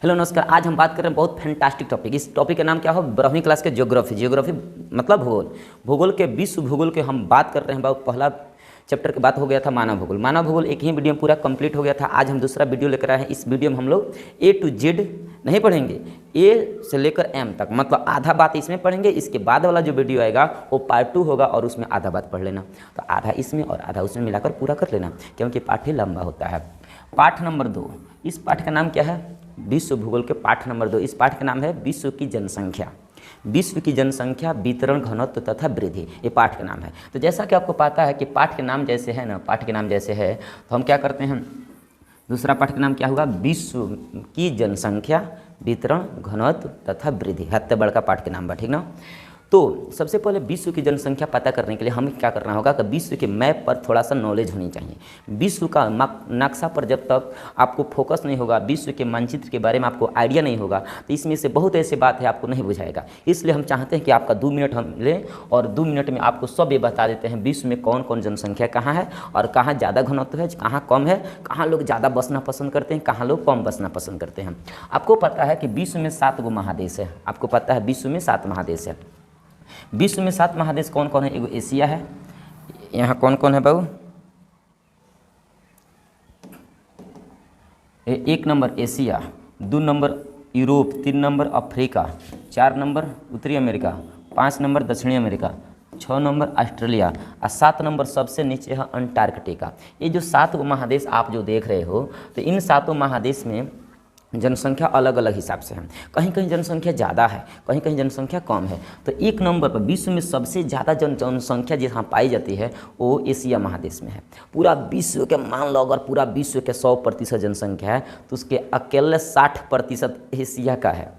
Hello नमस्कार। आज हम बात कर रहे हैं बहुत फैंटास्टिक टॉपिक। इस टॉपिक का नाम क्या हो? 12वीं क्लास के ज्योग्राफी मतलब भूगोल। भूगोल के विश्व भूगोल के हम बात कर रहे हैं। बहुत पहला चैप्टर की बात हो गया था मानव भूगोल। मानव भूगोल एक ही वीडियो में पूरा कंप्लीट हो गया था। आज हम दूसरा वीडियो लेकर आए हैं। इस वीडियो में हम लोग A to Z नहीं पढ़ेंगे, A से लेकर M तक, मतलब आधा बात इसमें पढ़ेंगे। इसके बाद वाला जो वीडियो आएगा वो पार्ट 2 होगा और उसमें आधा बात पढ़ लेना। तो आधा इसमें और आधा उसमें मिलाकर पूरा कर लेना, क्योंकि पाठ ही लंबा होता है। पाठ नंबर 2, इस पाठ का नाम क्या है? विश्व भूगोल के पाठ नंबर 2। इस पाठ का नाम है विश्व की जनसंख्या। विश्व की जनसंख्या, वितरण, घनत्व तथा वृद्धि, ये पाठ का नाम है। तो जैसा कि आपको पता है कि पाठ के नाम जैसे है ना, पाठ के नाम जैसे है, तो हम क्या करते हैं, दूसरा पाठ का नाम क्या होगा? विश्व की जनसंख्या, वितरण, घनत्व तथा वृद्धि। हत्ते बड़का पाठ के नाम बा, ठीक ना। तो सबसे पहले विश्व की जनसंख्या पता करने के लिए हमें क्या करना होगा कि विश्व के मैप पर थोड़ा सा नॉलेज होनी चाहिए। विश्व का नक्शा पर जब तक आपको फोकस नहीं होगा, विश्व के मानचित्र के बारे में आपको आइडिया नहीं होगा, तो इसमें से बहुत ऐसे बात है आपको नहीं बुझाएगा। इसलिए हम चाहते हैं कि आपका 2 मिनट हम लें और 2 मिनट में आपको सब ये बता देते हैं विश्व में कौन कौन जनसंख्या कहाँ है और कहाँ ज़्यादा घनत्व है, कहाँ कम है, कहाँ लोग ज़्यादा बसना पसंद करते हैं, कहाँ लोग कम बसना पसंद करते हैं। आपको पता है कि विश्व में 7 गो महादेश है। आपको पता है विश्व में 7 महादेश है। विश्व में 7 महादेश कौन कौन है? एगो एशिया है। यहाँ कौन कौन है बाबू? 1 number Asia, 2 number Europe, 3 number Africa, 4 number उत्तरी अमेरिका, 5 नंबर दक्षिणी अमेरिका, 6 नंबर ऑस्ट्रेलिया और 7 नंबर सबसे नीचे है अंटार्कटिका। ये जो 7 महादेश आप जो देख रहे हो, तो इन 7 महादेश में जनसंख्या अलग अलग हिसाब से है। कहीं कहीं जनसंख्या ज़्यादा है, कहीं कहीं जनसंख्या कम है। तो 1 नंबर पर विश्व में सबसे ज़्यादा जनसंख्या जहाँ पाई जाती है वो एशिया महादेश में है। पूरा विश्व के मान लो अगर पूरा विश्व के 100% जनसंख्या है तो उसके अकेले 60% एशिया का है।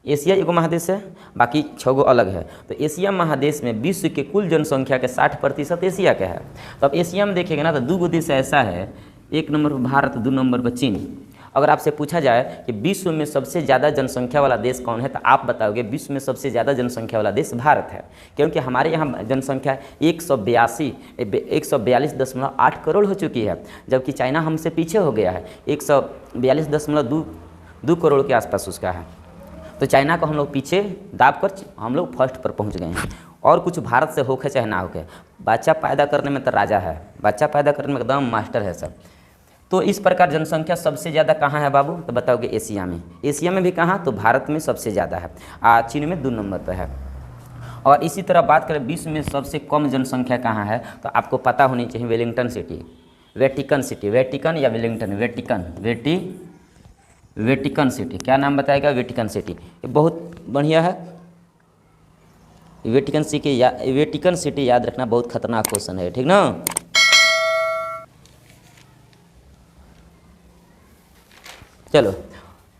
एशिया एगो महादेश है, बाकी 6 गो अलग है। तो एशिया महादेश में विश्व के कुल जनसंख्या के 60% एशिया का है। तो अब एशिया में देखेगा ना तो 2 गो देश ऐसा है, 1 नंबर पर भारत, 2 नंबर पर चीन। अगर आपसे पूछा जाए कि विश्व में सबसे ज़्यादा जनसंख्या वाला देश कौन है, तो आप बताओगे विश्व में सबसे ज़्यादा जनसंख्या वाला देश भारत है, क्योंकि हमारे यहाँ जनसंख्या 142.8 करोड़ हो चुकी है, जबकि चाइना हमसे पीछे हो गया है। 142.2 करोड़ के आसपास उसका है। तो चाइना को हम लोग पीछे दाब कर हम लोग फर्स्ट पर पहुँच गए हैं। और कुछ भारत से होके चाहे ना होके, बच्चा पैदा करने में तो राजा है, बच्चा पैदा करने में एकदम मास्टर है सब। तो इस प्रकार जनसंख्या सबसे ज़्यादा कहाँ है बाबू? तो बताओगे एशिया में। एशिया में भी कहाँ? तो भारत में सबसे ज़्यादा है, चीन में 2 नंबर पर है। और इसी तरह बात करें विश्व में सबसे कम जनसंख्या कहाँ है, तो आपको पता होनी चाहिए Wellington city, Vatican city, Vatican या वेलिंगटन, वेटिकन सिटी। क्या नाम बताएगा? Vatican city. ये बहुत बढ़िया है। वेटिकन सिटी याद रखना, बहुत खतरनाक क्वेश्चन है, ठीक ना। चलो,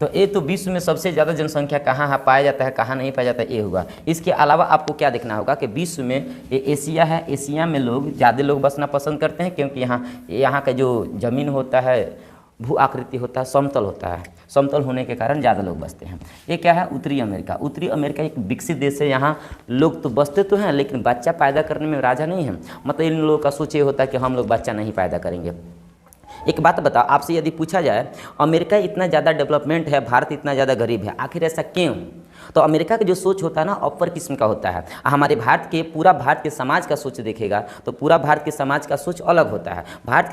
तो ये तो विश्व में सबसे ज़्यादा जनसंख्या कहाँ है पाया जाता है, कहाँ नहीं पाया जाता है, ये होगा। इसके अलावा आपको क्या देखना होगा कि विश्व में ये एशिया है, एशिया में लोग ज़्यादा लोग बसना पसंद करते हैं, क्योंकि यहाँ का जो ज़मीन होता है, भू आकृति होता है, समतल होता है। समतल होने के कारण ज़्यादा लोग बसते हैं। ये क्या है? उत्तरी अमेरिका। उत्तरी अमेरिका एक विकसित देश है। यहाँ लोग तो बसते तो हैं, लेकिन बच्चा पैदा करने में राजा नहीं है। मतलब इन लोगों का सोच ये होता है कि हम लोग बच्चा नहीं पैदा करेंगे। एक बात बताओ, आपसे यदि पूछा जाए अमेरिका इतना ज़्यादा डेवलपमेंट है, भारत इतना ज़्यादा गरीब है, आखिर ऐसा क्यों? तो अमेरिका का जो सोच होता है ना, अपर किस्म का होता है। हमारे पूरा भारत के समाज का सोच देखेगा तो पूरा भारत के समाज का सोच अलग होता है। भारत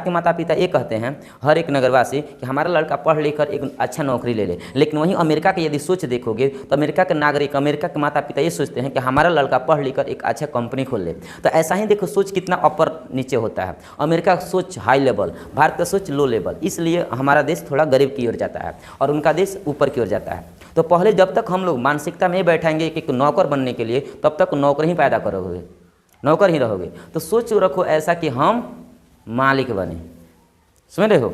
के माता पिता ये कहते हैं हर एक नगरवासी कि हमारा लड़का पढ़ लिख कर एक अच्छा नौकरी ले ले। लेकिन वहीं अमेरिका की यदि सोच देखोगे तो अमेरिका के नागरिक, अमेरिका के माता पिता ये सोचते हैं कि हमारा लड़का पढ़ लिख कर एक अच्छा कंपनी खोल ले। तो ऐसा ही देखो सोच कितना अपर नीचे होता है। अमेरिका का सोच हाई लेवल, भारत का सोच लो लेवल। इसलिए हमारा देश थोड़ा गरीब की ओर जाता है और उनका देश ऊपर की ओर जाता है। तो पहले जब तक हम लोग मानसिकता में बैठेंगे कि नौकर बनने के लिए, तब तक नौकर ही पैदा करोगे, नौकर ही रहोगे। तो सोच रखो ऐसा कि हम मालिक बने। समझ रहे हो?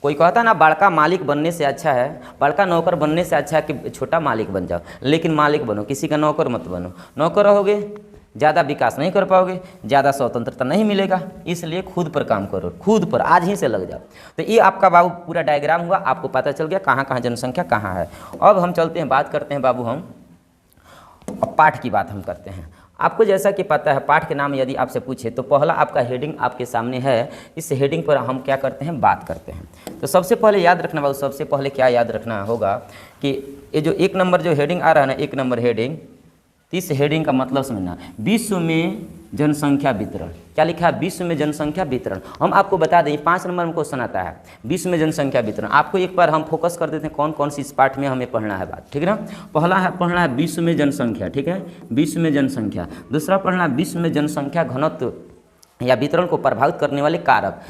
कोई कहता ना बड़का मालिक बनने से अच्छा है, बड़का नौकर बनने से अच्छा है कि छोटा मालिक बन जाओ। लेकिन मालिक बनो, किसी का नौकर मत बनो। नौकर रहोगे ज़्यादा विकास नहीं कर पाओगे, ज़्यादा स्वतंत्रता नहीं मिलेगा। इसलिए खुद पर काम करो, खुद पर आज ही से लग जाओ। तो ये आपका बाबू पूरा डायग्राम हुआ, आपको पता चल गया कहाँ कहाँ जनसंख्या कहाँ है। अब हम चलते हैं, बात करते हैं बाबू, हम पाठ की बात हम करते हैं। आपको जैसा कि पता है पाठ के नाम यदि आपसे पूछे तो पहला आपका हेडिंग आपके सामने है, इस हेडिंग पर हम क्या करते हैं, बात करते हैं। तो सबसे पहले याद रखना बाबू, सबसे पहले क्या याद रखना होगा कि ये जो 1 नंबर जो हेडिंग आ रहा है ना, 1 नंबर हेडिंग, इस हेडिंग का मतलब समझना, विश्व में जनसंख्या वितरण। क्या लिखा है, विश्व में जनसंख्या वितरण। हम आपको बता दें 5 नंबर में क्वेश्चन आता है विश्व में जनसंख्या वितरण। आपको एक बार हम फोकस कर देते हैं कौन कौन सी इस पाठ में हमें पढ़ना है बात, ठीक है ना। पहला है पढ़ना है विश्व में जनसंख्या, ठीक है, विश्व में जनसंख्या। दूसरा पढ़ना है विश्व में जनसंख्या घनत्व या वितरण को प्रभावित करने वाले कारक,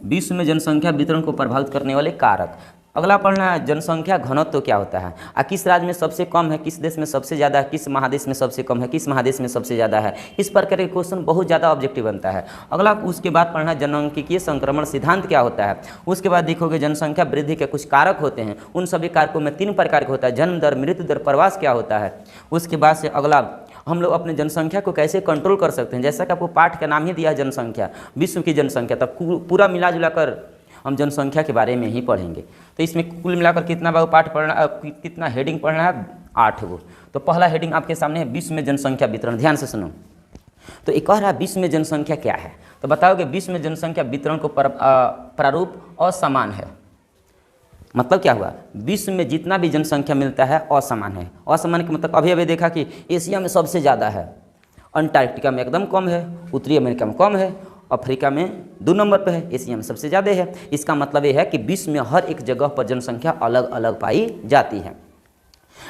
विश्व में जनसंख्या वितरण को प्रभावित करने वाले कारक। अगला पढ़ना है जनसंख्या घनत्व क्या होता है, किस राज्य में सबसे कम है, किस देश में सबसे ज़्यादा है, किस महादेश में सबसे कम है, किस महादेश में सबसे ज़्यादा है। इस प्रकार के क्वेश्चन बहुत ज़्यादा ऑब्जेक्टिव बनता है। अगला उसके बाद पढ़ना जनसांख्यिकीय संक्रमण सिद्धांत क्या होता है। उसके बाद देखोगे जनसंख्या वृद्धि के कुछ कारक होते हैं, उन सभी कारकों में 3 प्रकार के होता है, जन्म दर, मृत्यु दर, प्रवास क्या होता है। उसके बाद से अगला हम लोग अपने जनसंख्या को कैसे कंट्रोल कर सकते हैं, जैसा कि आपको पाठ का नाम ही दिया है जनसंख्या, विश्व की जनसंख्या, तब पूरा मिला जुला कर हम जनसंख्या के बारे में ही पढ़ेंगे। तो इसमें कुल मिलाकर कितना बाबू पाठ पढ़ना, कितना हेडिंग पढ़ना है, 8 गो। तो पहला हेडिंग आपके सामने है विश्व में जनसंख्या वितरण, ध्यान से सुनो। तो एक कह रहा है विश्व में जनसंख्या क्या है, तो बताओगे विश्व में जनसंख्या वितरण को प्रारूप असमान है। मतलब क्या हुआ, विश्व में जितना भी जनसंख्या मिलता है असमान है। असमान का मतलब अभी देखा कि एशिया में सबसे ज़्यादा है, अंटार्कटिका में एकदम कम है, उत्तरी अमेरिका में कम है, अफ्रीका में 2 नंबर पर है, एशिया में सबसे ज़्यादा है। इसका मतलब ये है कि विश्व में हर एक जगह पर जनसंख्या अलग अलग पाई जाती है।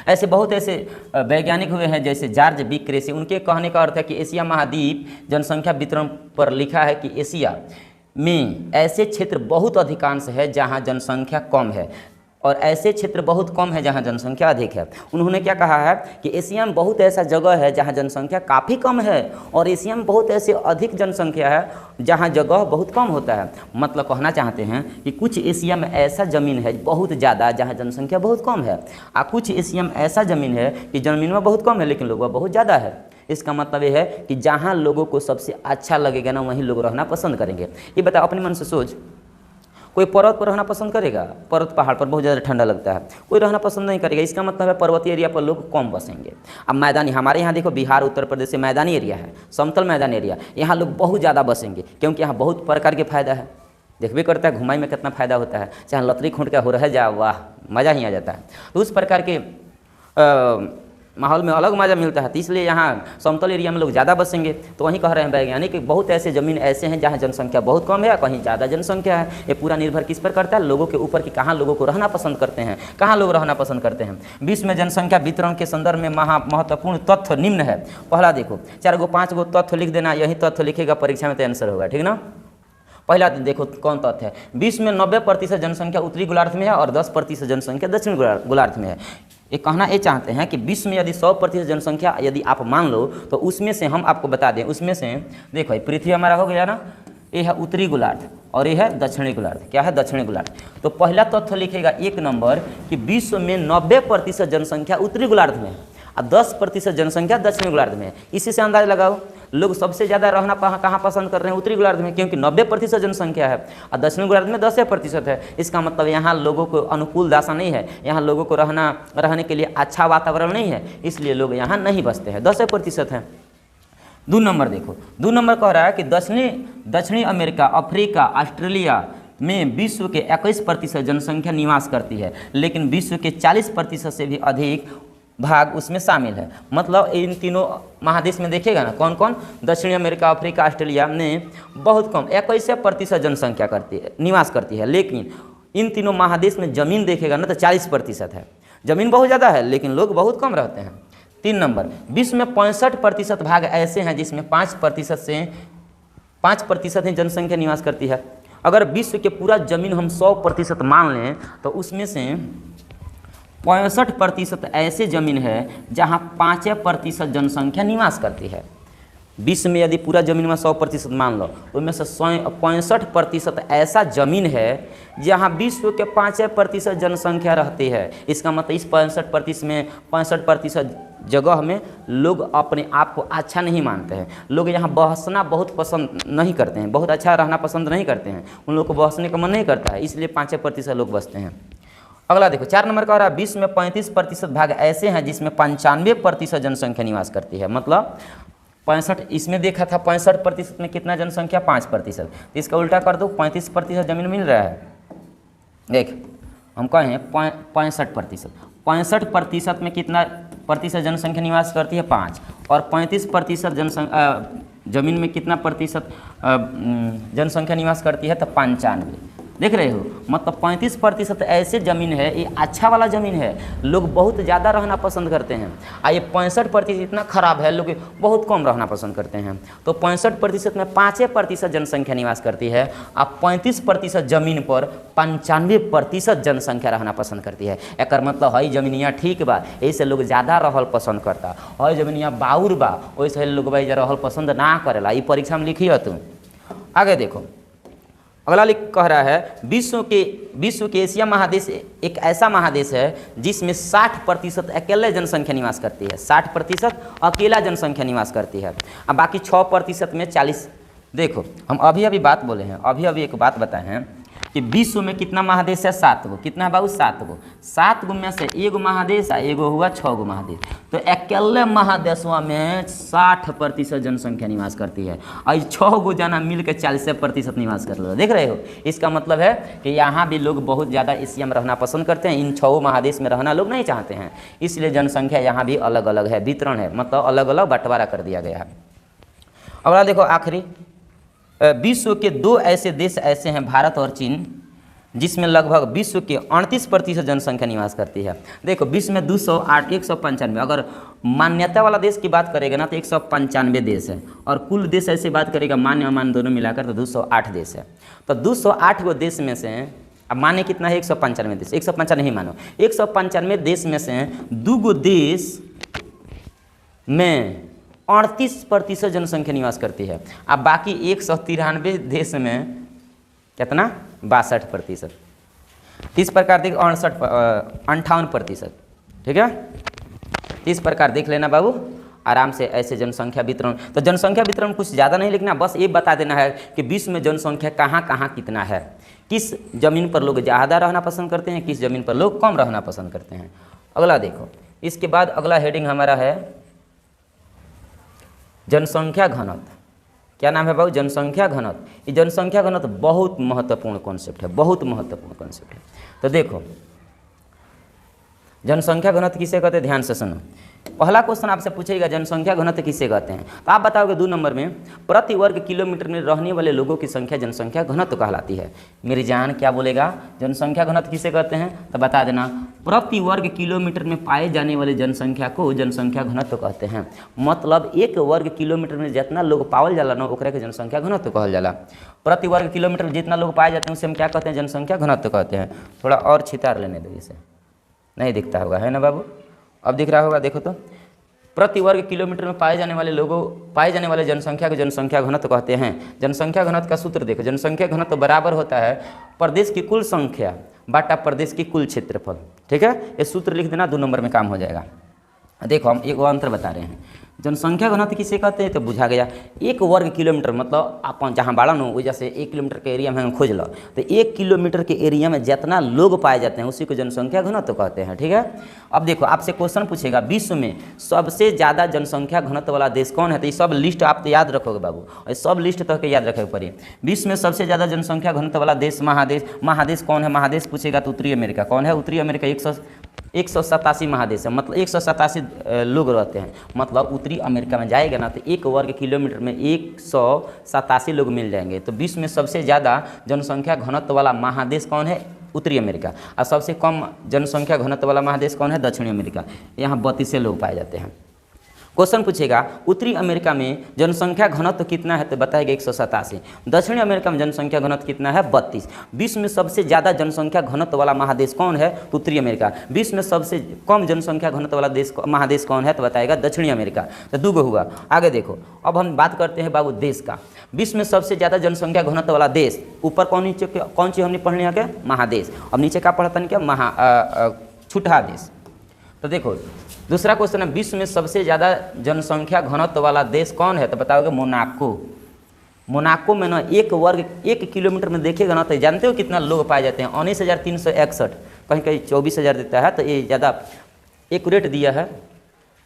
ऐसे बहुत ऐसे वैज्ञानिक हुए हैं जैसे जॉर्ज बी क्रेसी, उनके कहने का अर्थ है कि एशिया महाद्वीप जनसंख्या वितरण पर लिखा है कि एशिया में ऐसे क्षेत्र बहुत अधिकांश है जहाँ जनसंख्या कम है और ऐसे क्षेत्र बहुत कम है जहाँ जनसंख्या अधिक है। उन्होंने क्या कहा है कि एशिया में बहुत ऐसा जगह है जहाँ जनसंख्या काफ़ी कम है और एशिया में बहुत ऐसे अधिक जनसंख्या है जहाँ जगह बहुत कम होता है। मतलब कहना चाहते हैं कि कुछ एशिया में ऐसा ज़मीन है बहुत ज़्यादा जहाँ जनसंख्या बहुत कम है, और कुछ एशिया में ऐसा ज़मीन है कि ज़मीन में बहुत कम है लेकिन लोग बहुत ज़्यादा है। इसका मतलब ये है कि जहाँ लोगों को सबसे अच्छा लगेगा ना वहीं लोग रहना पसंद करेंगे। ये बताओ अपने मन से सोच, कोई पर्वत पर रहना पसंद करेगा, पर्वत पहाड़ पर बहुत ज़्यादा ठंडा लगता है, कोई रहना पसंद नहीं करेगा। इसका मतलब है पर्वतीय एरिया पर लोग कम बसेंगे। अब मैदानी, हमारे यहाँ देखो बिहार उत्तर प्रदेश से मैदानी एरिया है, समतल मैदानी एरिया, यहाँ लोग बहुत ज़्यादा बसेंगे क्योंकि यहाँ बहुत प्रकार के फायदा है। देखबे करता है घुमाई में कितना फ़ायदा होता है, चाहे लतरी खूंट का हो रहा जा, वाह मज़ा ही आ जाता है। तो उस प्रकार के माहौल में अलग मज़ा मिलता है, तो इसलिए यहाँ समतल एरिया में लोग ज़्यादा बसेंगे। तो वहीं कह रहे हैं वैज्ञानिक कि बहुत ऐसे ज़मीन ऐसे हैं जहाँ जनसंख्या बहुत कम है या कहीं ज़्यादा जनसंख्या है। ये पूरा निर्भर किस पर करता है, लोगों के ऊपर कि कहाँ लोगों को रहना पसंद करते हैं, कहाँ लोग रहना पसंद करते हैं। विश्व में जनसंख्या वितरण के संदर्भ में महत्वपूर्ण तथ्य निम्न है। पहला देखो 4 गो 5 गो तथ्य लिख देना, यही तथ्य लिखेगा परीक्षा में तो आंसर होगा, ठीक ना। पहला देखो कौन तथ्य है, विश्व में 90% जनसंख्या उत्तरी गोलार्ध में है और 10% जनसंख्या दक्षिण गोलार्ध में है। ये कहना ये चाहते हैं कि विश्व में यदि 100% जनसंख्या यदि आप मान लो तो उसमें से हम आपको बता दें, उसमें से देखो पृथ्वी हमारा हो गया ना, ये है उत्तरी गोलार्ध और ये है दक्षिणी गोलार्ध। क्या है, दक्षिणी गोलार्ध। तो पहला तथ्य लिखेगा 1 नंबर कि विश्व में 90% जनसंख्या उत्तरी गोलार्ध में है और 10% जनसंख्या दक्षिणी गोलार्ध में है। इसी से अंदाज लगाओ लोग सबसे ज़्यादा रहना कहाँ पसंद कर रहे हैं, उत्तरी गोलार्ध में, क्योंकि 90% जनसंख्या है और दक्षिणी गोलार्ध में 10% है। इसका मतलब यहाँ लोगों को अनुकूल दशा नहीं है, यहाँ लोगों को रहने के लिए अच्छा वातावरण नहीं है, इसलिए लोग यहाँ नहीं बसते हैं, 10% है। 2 नंबर देखो, 2 नंबर कह रहा है कि दक्षिणी अमेरिका, अफ्रीका, ऑस्ट्रेलिया में विश्व के 21% जनसंख्या निवास करती है, लेकिन विश्व के 40% से भी अधिक भाग उसमें शामिल है। मतलब इन तीनों महादेश में देखिएगा ना कौन कौन, दक्षिणी अमेरिका, अफ्रीका, ऑस्ट्रेलिया में बहुत कम 21% जनसंख्या निवास करती है, लेकिन इन तीनों महादेश में ज़मीन देखेगा ना तो 40% है। ज़मीन बहुत ज़्यादा है लेकिन लोग बहुत कम रहते हैं। 3 नंबर, विश्व में 65% भाग ऐसे हैं जिसमें 5% ही जनसंख्या निवास करती है। अगर विश्व के पूरा ज़मीन हम 100% मान लें तो उसमें से 65% ऐसे ज़मीन है जहाँ 5% जनसंख्या निवास करती है। विश्व में यदि पूरा ज़मीन में 100% मान लो, उनमें से 65% ऐसा ज़मीन है जहाँ विश्व के 5% जनसंख्या रहती है। इसका मतलब इस 65% में 65% जगह में लोग अपने आप को अच्छा नहीं मानते हैं। लोग यहाँ बसना बहुत पसंद नहीं करते हैं, बहुत अच्छा रहना पसंद नहीं करते हैं, उन लोग को बसने का मन नहीं करता है, इसलिए 5% लोग बसते हैं। अगला देखो 4 नंबर का हो रहा है विश्व में 35% भाग ऐसे हैं जिसमें 95% जनसंख्या निवास करती है। मतलब 65 इसमें देखा था 65% में कितना जनसंख्या 5%, तो इसका उल्टा कर दो 35% जमीन मिल रहा है। देख हम कहें 65%, 65% में कितना प्रतिशत जनसंख्या निवास करती है 5, और 35% जमीन में कितना प्रतिशत जनसंख्या निवास करती है तो 95। देख रहे हो, मतलब 35% ऐसे ज़मीन है, ये अच्छा वाला ज़मीन है, लोग बहुत ज़्यादा रहना पसंद करते हैं। और ये 65% इतना ख़राब है, लोग बहुत कम रहना पसंद करते हैं। तो 65% में 5% जनसंख्या निवास करती है, और 35% ज़मीन पर 95% जनसंख्या रहना पसंद करती है। एक मतलब हई जमीनिया ठीक बा, ऐसे लोग ज़्यादा रहल पसंद करता, हई जमीनिया बाउर बा, वैसे लोग भाई रहल पसंद ना करेला। ये परीक्षा में लिखिए तुम। आगे देखो, अगला लिख कह रहा है विश्व के एशिया महादेश एक ऐसा महादेश है जिसमें 60% अकेले जनसंख्या निवास करती है, 60% अकेला जनसंख्या निवास करती है, अब बाकी 6% में 40। देखो हम अभी बात बोले हैं, अभी एक बात बताए हैं कि विश्व में कितना महादेश है 7 गो। कितना बाबू 7 गो। 7 गो में से एगो महादेश आ एगो हुआ 6 गो महादेश। तो अकेले महादेशवा में 60% जनसंख्या निवास करती है, और 6 गो जना मिल के 40% निवास कर लो। देख रहे हो, इसका मतलब है कि यहाँ भी लोग बहुत ज़्यादा एशिया में रहना पसंद करते हैं, इन 6 महादेश में रहना लोग नहीं चाहते हैं, इसलिए जनसंख्या यहाँ भी अलग अलग है, वितरण है, मतलब अलग अलग बंटवारा कर दिया गया है। अगला देखो आखिरी, विश्व के 2 ऐसे देश ऐसे हैं भारत और चीन, जिसमें लगभग विश्व के 38% जनसंख्या निवास करती है। देखो विश्व में 208 195, अगर मान्यता वाला देश की बात करेगा ना तो 195 देश है, और कुल देश ऐसे बात करेगा मान्य अमान्य दोनों मिलाकर तो 208 देश है। तो 208 गो देश में से अब माने कितना है 195 देश, 195 नहीं मानो, 195 देश में से 2 गो देश में 38% जनसंख्या निवास करती है, अब बाकी 193 देश में कितना 62%। इस प्रकार देख 58%। ठीक है, इस प्रकार देख लेना बाबू आराम से ऐसे जनसंख्या वितरण। तो जनसंख्या वितरण कुछ ज़्यादा नहीं लिखना, बस ये बता देना है कि विश्व में जनसंख्या कहाँ कहाँ कितना है, किस ज़मीन पर लोग ज़्यादा रहना पसंद करते हैं, किस ज़मीन पर लोग कम रहना पसंद करते हैं। अगला देखो, इसके बाद अगला हेडिंग हमारा है जनसंख्या घनत्व। क्या नाम है बाबू? जनसंख्या घनत्व। ये जनसंख्या घनत्व बहुत महत्वपूर्ण कॉन्सेप्ट है, बहुत महत्वपूर्ण कॉन्सेप्ट है। तो देखो जनसंख्या घनत्व किसे कहते हैं, ध्यान से सुनो। पहला क्वेश्चन आपसे पूछेगा जनसंख्या घनत्व किसे कहते हैं, तो आप बताओगे 2 नंबर में प्रति वर्ग किलोमीटर में रहने वाले लोगों की संख्या जनसंख्या घनत्व कहलाती है। मेरी जान क्या बोलेगा, जनसंख्या घनत्व किसे कहते हैं, तो बता देना प्रति वर्ग किलोमीटर में पाए जाने वाले जनसंख्या को जनसंख्या घनत्व कहते हैं। मतलब 1 वर्ग किलोमीटर में जितना लोग पावल जाला ना ओकरा के जनसंख्या घनत्व कहल जाला। प्रति वर्ग किलोमीटर में जितना लोग पाए जाते हैं उसे हम क्या कहते हैं, जनसंख्या घनत्व कहते हैं। थोड़ा और छितार लेने दो, इसे नहीं दिखता होगा, है ना बाबू? अब दिख रहा होगा, देखो तो प्रति वर्ग किलोमीटर में पाए जाने वाले जनसंख्या को जनसंख्या घनत्व कहते हैं। जनसंख्या घनत्व का सूत्र देखो, जनसंख्या घनत्व बराबर होता है प्रदेश की कुल संख्या बाटा प्रदेश की कुल क्षेत्रफल। ठीक है, ये सूत्र लिख देना, 2 नंबर में काम हो जाएगा। देखो हम एक अंतर बता रहे हैं, जनसंख्या घनत्व किसे कहते हैं तो बुझा गया। 1 वर्ग किलोमीटर मतलब आप जहाँ बाड़ा नो वजह से 1 किलोमीटर के एरिया में हम खोज लो, तो 1 किलोमीटर के एरिया में जितना लोग पाए जाते हैं उसी को जनसंख्या घनत्व कहते हैं। ठीक है, अब देखो आपसे क्वेश्चन पूछेगा विश्व में सबसे ज़्यादा जनसंख्या घनत्व वाला देश कौन है, तो ये सब लिस्ट आप तो याद रखोगे बाबू, और सब लिस्ट तक याद रखे पड़े। विश्व में सबसे ज़्यादा जनसंख्या घनत्व वाला देश महादेश कौन है, महादेश पूछेगा तो उत्तरी अमेरिका। कौन है उत्तरी अमेरिका? 187 महादेश है, मतलब 187 लोग रहते हैं। मतलब उत्तरी अमेरिका में जाएगा ना तो 1 वर्ग किलोमीटर में 187 लोग मिल जाएंगे। तो विश्व में सबसे ज़्यादा जनसंख्या घनत्व वाला महादेश कौन है? उत्तरी अमेरिका। और सबसे कम जनसंख्या घनत्व वाला महादेश कौन है? दक्षिणी अमेरिका। यहाँ 32 लोग पाए जाते हैं। क्वेश्चन पूछेगा उत्तरी अमेरिका में जनसंख्या घनत्व कितना है, तो बताएगा 187। दक्षिणी अमेरिका में जनसंख्या घनत्व कितना है? 32। विश्व में सबसे ज़्यादा जनसंख्या घनत्व वाला महादेश कौन है? तो उत्तरी अमेरिका। विश्व में सबसे कम जनसंख्या घनत्व वाला महादेश कौन है, तो बताएगा दक्षिणी अमेरिका। तो 2 गो हुआ। आगे देखो, अब हम बात करते हैं बाबू देश का। विश्व में सबसे ज़्यादा जनसंख्या घनत्व वाला देश, ऊपर कौन सी हमने पढ़ने क्या? महादेश। अब नीचे क्या पढ़ता नहीं क्या? छुट्टा देश। तो देखो दूसरा क्वेश्चन है विश्व में सबसे ज़्यादा जनसंख्या घनत्व वाला देश कौन है, तो बताओगे मोनाको। मोनाको में ना 1 किलोमीटर में देखेगा ना तो जानते हो कितना लोग पाए जाते हैं? 19,361, कहीं कहीं 24,000 देता है, तो ये ज़्यादा एक्यूरेट दिया है।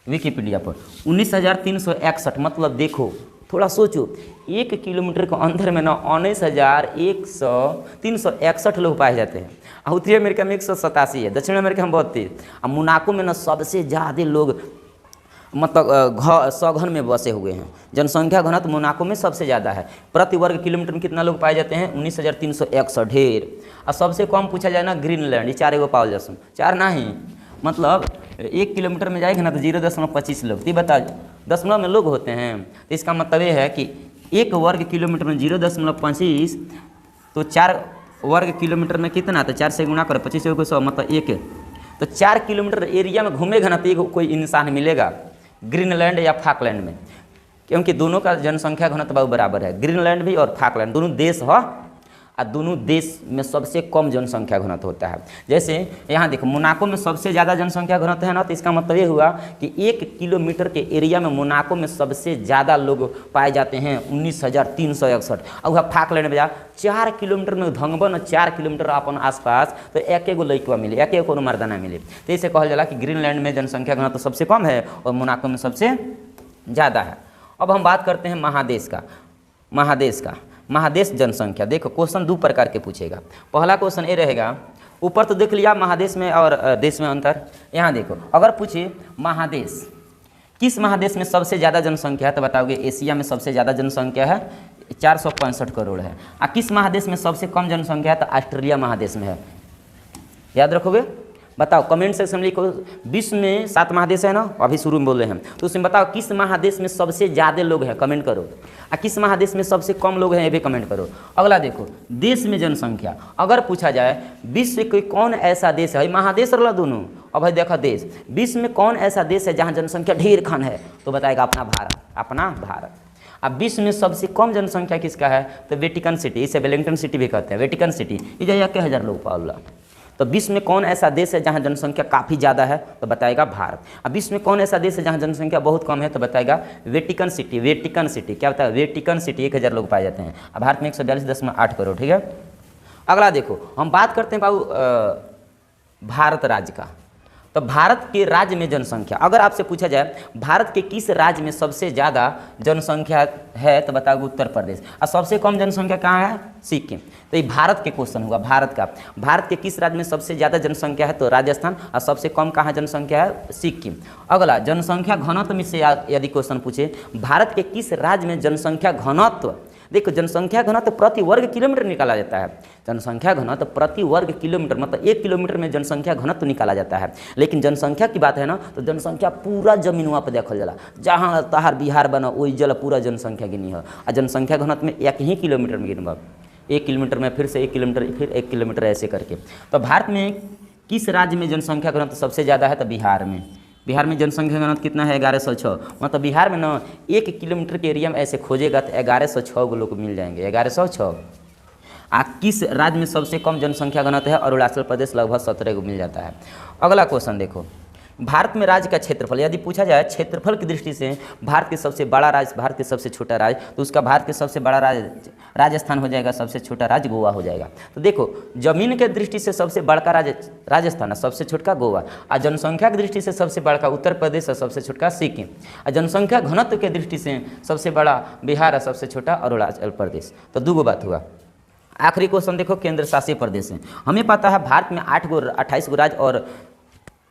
विकिपीडिया पर 19,361, मतलब देखो थोड़ा सोचो, 1 किलोमीटर के अंदर में ना 19,361 लोग पाए जाते हैं। और उत्तरी अमेरिका में 187 है, दक्षिण अमेरिका में 32, और मोनाको में ना सबसे ज़्यादा लोग मतलब सघन में बसे हुए हैं। जनसंख्या घनत्व मोनाको में सबसे ज़्यादा है। प्रति वर्ग किलोमीटर में कितना लोग पाए जाते हैं? 19,361, ढेर। और सबसे कम पूछा जाए ना ग्रीनलैंड, ये 4 पावल जैसे 4 नहीं, मतलब 1 किलोमीटर में जाएगा ना तो 0.25 लोग। तो बता दशमलव में लोग होते हैं, तो इसका मतलब ये है कि 1 वर्ग किलोमीटर में 0.25, तो 4 वर्ग किलोमीटर में कितना? तो 4 से गुणा करो, 25 को 100, मतलब 1। तो 4 किलोमीटर एरिया में घूमेगा ना तो कोई इंसान मिलेगा ग्रीनलैंड या फाकलैंड में, क्योंकि दोनों का जनसंख्या घनत्व बराबर है। ग्रीनलैंड भी और फाकलैंड दोनों देश है, और दोनों देश में सबसे कम जनसंख्या घनत्व होता है। जैसे यहाँ देखो मोनाको में सबसे ज़्यादा जनसंख्या घनत्व है ना, तो इसका मतलब ये हुआ कि 1 किलोमीटर के एरिया में मोनाको में सबसे ज़्यादा लोग पाए जाते हैं 19,361। और वह फाकलैंड में जा 4 किलोमीटर में धंगबन 4 किलोमीटर अपन आसपास, तो एक एगो लड़कवा मिले, एक एगो मर्दाना मिले। तो इसे कहल जाला कि ग्रीनलैंड में जनसंख्या घनत्व सबसे कम है और मोनाको में सबसे ज़्यादा है। अब हम बात करते हैं महादेश का महादेश जनसंख्या। देखो क्वेश्चन 2 प्रकार के पूछेगा। पहला क्वेश्चन ये रहेगा, ऊपर तो देख लिया महादेश में और देश में अंतर। यहाँ देखो अगर पूछे महादेश, किस महादेश में सबसे ज़्यादा जनसंख्या है, तो बताओगे एशिया में सबसे ज़्यादा जनसंख्या है, 465 करोड़ है। और किस महादेश में सबसे कम जनसंख्या है, तो ऑस्ट्रेलिया महादेश में है। याद रखोगे? बताओ कमेंट सेक्शन में लिखो। विश्व में 7 महादेश है ना, अभी शुरू में बोले हैं, तो उसमें बताओ किस महादेश में सबसे ज़्यादा लोग हैं, कमेंट करो। और किस महादेश में सबसे कम लोग हैं, ये भी कमेंट करो। अगला देखो देश में जनसंख्या, अगर पूछा जाए विश्व के कौन ऐसा देश है, महादेश वाला दोनों। अब भाई देखो देश, विश्व में कौन ऐसा देश है जहाँ जनसंख्या ढेर खन है, तो बताएगा अपना भारत। अब विश्व में सबसे कम जनसंख्या किसका है, तो वेटिकन सिटी, इसे वेलिंगटन सिटी भी कहते हैं, वेटिकन सिटी, ये 1,000 लोग पाला। तो विश्व में कौन ऐसा देश है जहाँ जनसंख्या काफ़ी ज़्यादा है, तो बताएगा भारत। अब विश्व में कौन ऐसा देश है जहाँ जनसंख्या बहुत कम है, तो बताएगा वेटिकन सिटी। क्या बताया? वेटिकन सिटी, 1,000 लोग पाए जाते हैं। अब भारत में 142.8 करोड़, ठीक है। अगला देखो हम बात करते हैं बाबू भारत राज्य का। तो भारत के राज्य में जनसंख्या, अगर आपसे पूछा जाए भारत के किस राज्य में सबसे ज़्यादा जनसंख्या है, तो बताओगे उत्तर प्रदेश। और सबसे कम जनसंख्या कहाँ है? सिक्किम। तो ये भारत के क्वेश्चन हुआ, भारत का। भारत के किस राज्य में सबसे ज़्यादा जनसंख्या है, तो राजस्थान। और सबसे कम कहाँ जनसंख्या है? सिक्किम। अगला जनसंख्या घनत्व में से यदि क्वेश्चन पूछे भारत के किस राज्य में जनसंख्या घनत्व, देखो जनसंख्या घनत्व प्रति वर्ग किलोमीटर निकाला जाता है। जनसंख्या घनत्व प्रति वर्ग किलोमीटर, मतलब 1 किलोमीटर में जनसंख्या घनत्व निकाला जाता है। लेकिन जनसंख्या की बात है ना, तो जनसंख्या पूरा जमीनवा पर देखल जाला, जहाँ तहार बिहार बना वही जल पूरा जनसंख्या गिनी है। और जनसंख्या घनत्व में 1 ही किलोमीटर में गिनबा, 1 किलोमीटर में फिर से 1 किलोमीटर, फिर 1 किलोमीटर ऐसे करके। तो भारत में किस राज्य में जनसंख्या घनत्व सबसे ज़्यादा है, तो बिहार में। बिहार में जनसंख्या घनत्व कितना है? 1106। मतलब बिहार में ना 1 किलोमीटर के एरिया में ऐसे खोजेगा तो 1106 लोग मिल जाएंगे, 1106। किस राज्य में सबसे कम जनसंख्या घनत्व है? अरुणाचल प्रदेश, लगभग 17 को मिल जाता है। अगला क्वेश्चन देखो, भारत में राज्य का क्षेत्रफल, यदि पूछा जाए क्षेत्रफल की दृष्टि से भारत के सबसे बड़ा राज्य, भारत के सबसे छोटा राज्य, तो उसका भारत के सबसे बड़ा राज्य राजस्थान हो जाएगा, सबसे छोटा राज्य गोवा हो जाएगा। तो देखो जमीन के दृष्टि से सबसे बड़का राज्य राजस्थान है, सबसे छोटा गोवा। और जनसंख्या की दृष्टि से सबसे बड़का उत्तर प्रदेश है, सबसे छोटा सिक्किम। और जनसंख्या घनत्व के दृष्टि से सबसे बड़ा बिहार है, सबसे छोटा अरुणाचल प्रदेश। तो 2 बात हुआ। आखिरी क्वेश्चन देखो केंद्र शासित प्रदेश है। हमें पता है भारत में 28 राज्य और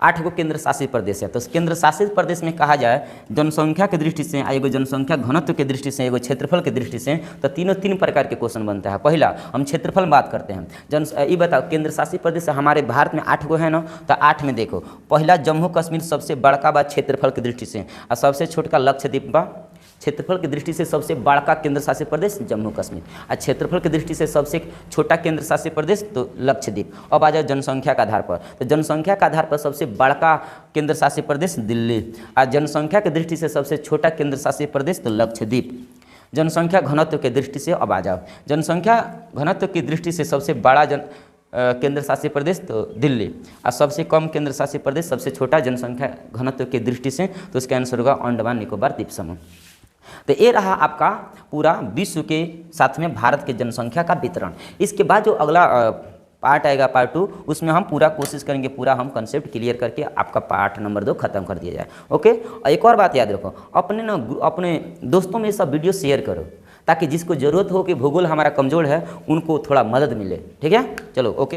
8 केंद्र शासित प्रदेश है। तो केंद्र शासित प्रदेश में कहा जाए जनसंख्या की दृष्टि से, एगो जनसंख्या घनत्व की दृष्टि से, एगो क्षेत्रफल की दृष्टि से, तो 3 प्रकार के क्वेश्चन बनता है। पहला हम क्षेत्रफल में बात करते हैं। ये बताओ केंद्र शासित प्रदेश हमारे भारत में 8 है ना, तो 8 में देखो पहला जम्मू कश्मीर सबसे बड़का बा क्षेत्रफल की दृष्टि से, और सबसे छोटका लक्षद्वीप बा। क्षेत्रफल की दृष्टि से सबसे बड़का केंद्र शासित प्रदेश जम्मू कश्मीर, और क्षेत्रफल की दृष्टि से सबसे छोटा केंद्र शासित प्रदेश तो लक्षद्वीप। अब आ जाओ जनसंख्या के आधार पर, तो जनसंख्या के आधार पर सबसे बड़का केंद्र शासित प्रदेश दिल्ली, और जनसंख्या की दृष्टि से सबसे छोटा केंद्र शासित प्रदेश तो लक्षद्वीप। जनसंख्या घनत्व के दृष्टि से अब आ जाओ, जनसंख्या घनत्व की दृष्टि से सबसे बड़ा केंद्र शासित प्रदेश तो दिल्ली, और सबसे कम केंद्र शासित प्रदेश, सबसे छोटा जनसंख्या घनत्व की दृष्टि से, तो इसका आंसर होगा अंडमान निकोबार द्वीप समूह। तो ये रहा आपका पूरा विश्व के साथ में भारत के जनसंख्या का वितरण। इसके बाद जो अगला पार्ट आएगा पार्ट 2, उसमें हम पूरा कोशिश करेंगे, पूरा हम कंसेप्ट क्लियर करके आपका पार्ट नंबर 2 खत्म कर दिया जाए। ओके, और एक और बात याद रखो, अपने दोस्तों में सब वीडियो शेयर करो, ताकि जिसको ज़रूरत हो कि भूगोल हमारा कमज़ोर है उनको थोड़ा मदद मिले। ठीक है, चलो ओके।